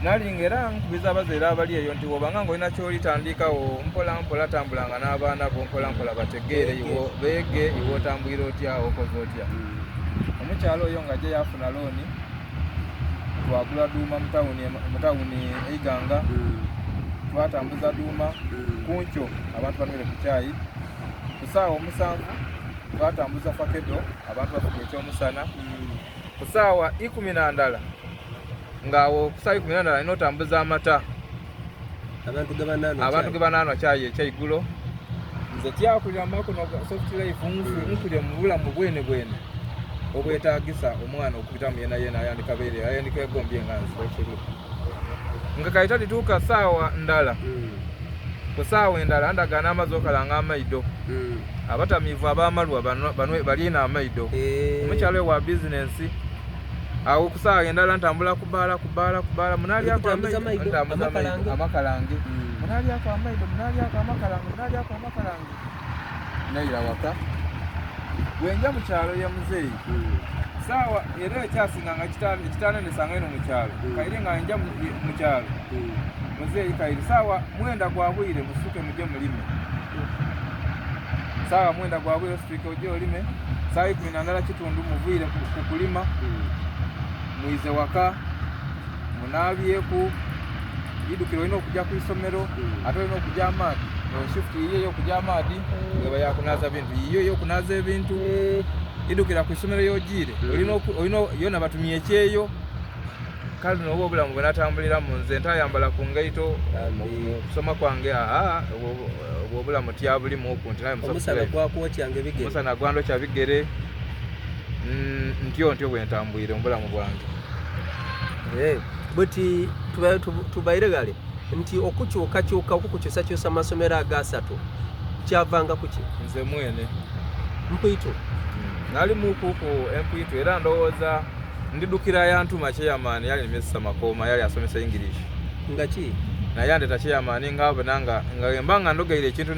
nalingera nkubiza abazaire abali eyo nti wobanga ng'olina ky'olitandikawo mpola mpola tambulanga n'abaana bo mpola mpola bategeere iwo beege iwe otambulira otya okoze otya. Omukyalo oyo ng'ajja yafuna looni twagula duuma mu tawuni Eiganga, twatambuza duuma kunkyo abantu banywere ku caayi. Ku ssaawa 7 twatambuza fakedo abantu bafuga ekyomusana. Ku ssaawa 12 ng'awo ku ssaawa 12 alina otambuza amata abantu ge banaanwa caayi ekyaigulo. Nze tyakulira makono soft life nkulye mu bulamu bwene obwetaagisa omwana okupitamu yena ayandika beere ayandika egombye enganzi nga kayita lituuka ssaawa ndala. Ku ssaawa endala ndagaana amazzi okalanga amaido. Abatamiivu ab'amalwa balina amaido. Omukyalo wa bizinensi awo ku ssaawa endala ntambula kubaala munalyako amakalange munalyako amaido munalyako amakalange naira waka wenja mu kyalo ya muzeeyi ssaawa era ekyasinga nga ekitaano nesanga eno mu kyalo kayire nga nja mu kyalo muzeeyi kayire ssaawa 9 gwabwire musuke mujje mulime. Ssaawa 9 gwabwire osuke ojje olime. Ssaawa 12 kitundu muviire ku kulima muize waka munabyeku idukiro olina okujja ku isomero ate olina okujja amaadi shift yiyo okujja amaadi weba yakunaza bintu yiyo okunaza ebintu idukira ku isomero yogiire olina yona batumye ekyeyo kale n'obwo obulamu bwe natambulira mu nze ntayambala ku ngaito kusoma kwange obwo obulamu tyabulimu okunti naye musana gwando kya bigere ntyo bwe ntambwire mu bulamu bwange. Buti tubaire gale nti okukyukakyuka okukukyusakyusa amasomero agasatu kyavanga kuki? Nze mwene Mpwitu nali mukuku empwitu era ndowooza ndidukira yantuma kyeyamaani yali nimesisa makoma yali asomesa English ngaki naye andeta kyeyamaani ngaabo nanga ngembanga ndogeire ekintu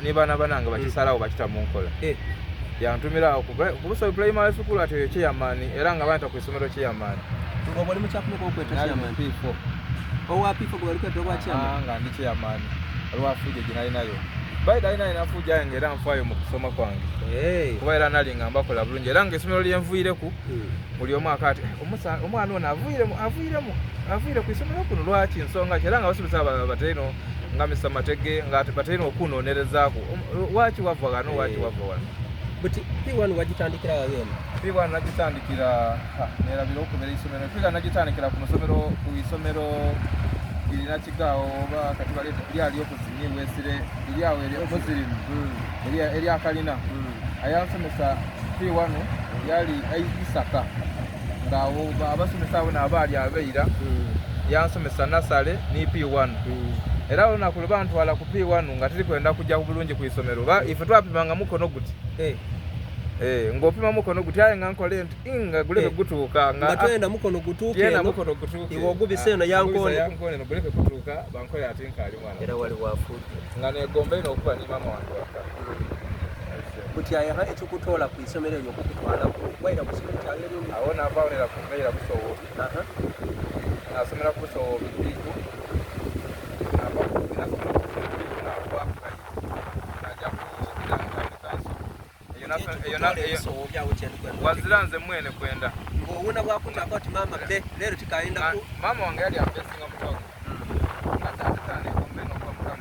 nibaana bananga bakisalawo bakita mu nkola yantumira kubusobe primary school ati eyo kyeyamaani era nga banta ku isomero kyeyamaani ng'obali mu kyakuno kweta kyeyamaani P4 owa P4 gwe waliko ddobwa kyeyamaani nga ndi kyeyamaani olwafuja gye nali nayo baida alina inafuja yange era nfaayo mu kusoma kwange kuba era nalinga mbakola bulungi era ng'essomero lyenvuireku buli omu akati omwana ono avuire ku isomero kuno lwaki nsonga ki era nga basomesa baterino nga Mr. Matege nga baterino okunonerezaako lwaki wava wano Buti P1 wagitandikira wagenda? P1 nagitandikira nerabira okubera isomero. P1 nagitandikira ku isomero irina Kigaawo oba kati baleta lyali okuzimye wesire lyawe opozirimu eri akalina ayansomesa P1 yali Isaka ngawo abasomesa abo n'abaali abeira yansomesa nasale ni P1 era olunaku lwe bantwala ku P1 nga tiri kwenda kujja bulungi ku isomero ife twapimanga mukono guti ng'opima mukono guti aye nga nkole nti nga guleke gutuuka nga twenda mukono gutuuke iwe ogubise eno yankone guleke gutuuka bankole ati nkaali mwana era wali wafuuke nga negomba ino okuba ni mama wange waka buti ayaha ekikutoola ku isomero eryo okukutwalako waira ku isomero kyalero awo navaonera kubeera Busowo nasomera ku Busowo bibiitu wazira nze mwene kwenda ng'owuna bwakutaka oti mama leero tikayenda mama wange yali ambesinga mutogo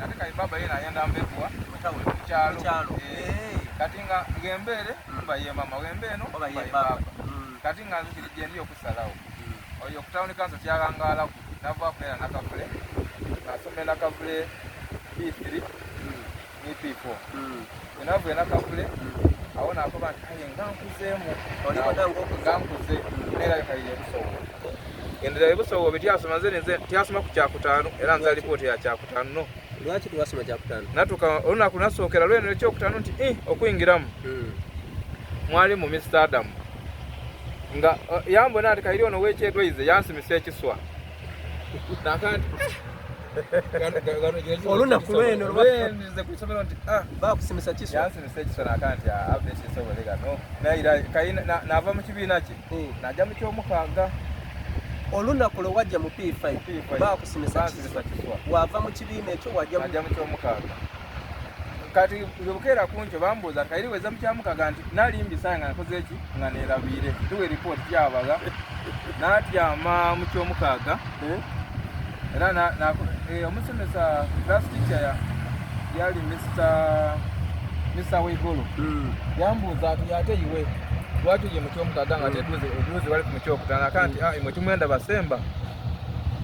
ate kali baba yena ayenda mbekuwa mukyalo kati nga ngembeere mba ye mama wembe eno oba ye baba kati nga nzikiri gye ndi okusalawo oyo okutawuni kanso kyalangaalaku navaako era nakavule nasomera nakavule P3 ni P4 enavuye nakavule awo nakoba nti aye ngankuzeemu ngankuze neera kayire Busowo gendera Busowo betyasoma nze tyasoma ku kyakutaano era nza lipooti ya kyakutaano no lwaki tuwasoma kyakutaano natuka olunaku nasookera lweno ekyokutaano nti okuyingiramu mwali mu Mr. Adam nga yambona ati kayire ono wekyedwaize yansimisa ekiswa nakanti olunaku lweno lwenze ku isomero nti bakusimisa kiswa yansimisa ekiswa nakanti abesi isobolega no naira nava mu kibiina kye najja mu kyomukaaga olunaku lwe wajja mu P5 baakusimisa kiswa wava mu kibiina ekyo wajja mu kyomukaaga. Kati bwebukeera kuncho bambuuza kairi weza mu kyamukaaga nti nalimbisa nga nakoze ki nga neerabire tuwe ripooti kyabaga n'atyama mu kyomukaaga era omusomesa class teacher yali Mr. Waigolo yambuuza ati ate iwe lwaki ye mu kyomukaaga nga teduzi bali ku kyokutaano kanti imwe kimwenda basemba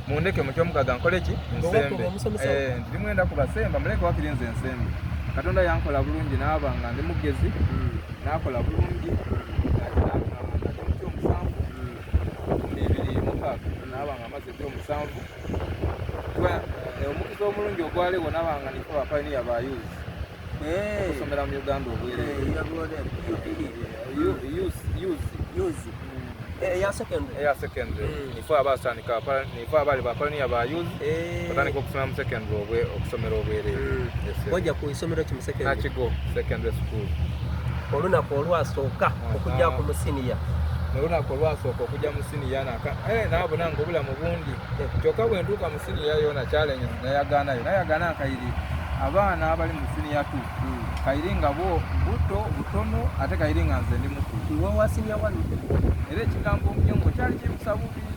mundeke mu kyomukaaga nkole ki nsembe ndi mwenda ku basemba muleke wakirinze ensembe. Katonda yankola bulungi n'aba nga ndi mugezi n'akola bulungi n'aba nga amaze omusanvu omukizi omulungi ogwaliwo n'aba nga niko bapayiniya ba youth okusomera mu Uganda eya secondary nifo abasandika nifo abali bapayiniya ba youth batandika okusomera mu secondary okusomera obwereere wajja ku isomero ki mu secondary Nakigo secondary school olunaku olwasooka okujja ku musiniya olunaku olwasooka okujja mu siniya naabo nange obulamu bundi kyokka bwe ntuuka mu siniya yona challenge nayagaana kairi abaana abali mu siniya tu kairi nga butono ate kairi nga nze ndi mukulu iwe wa siniya wanu era ekigambo omunyongo kyali kimusa bubi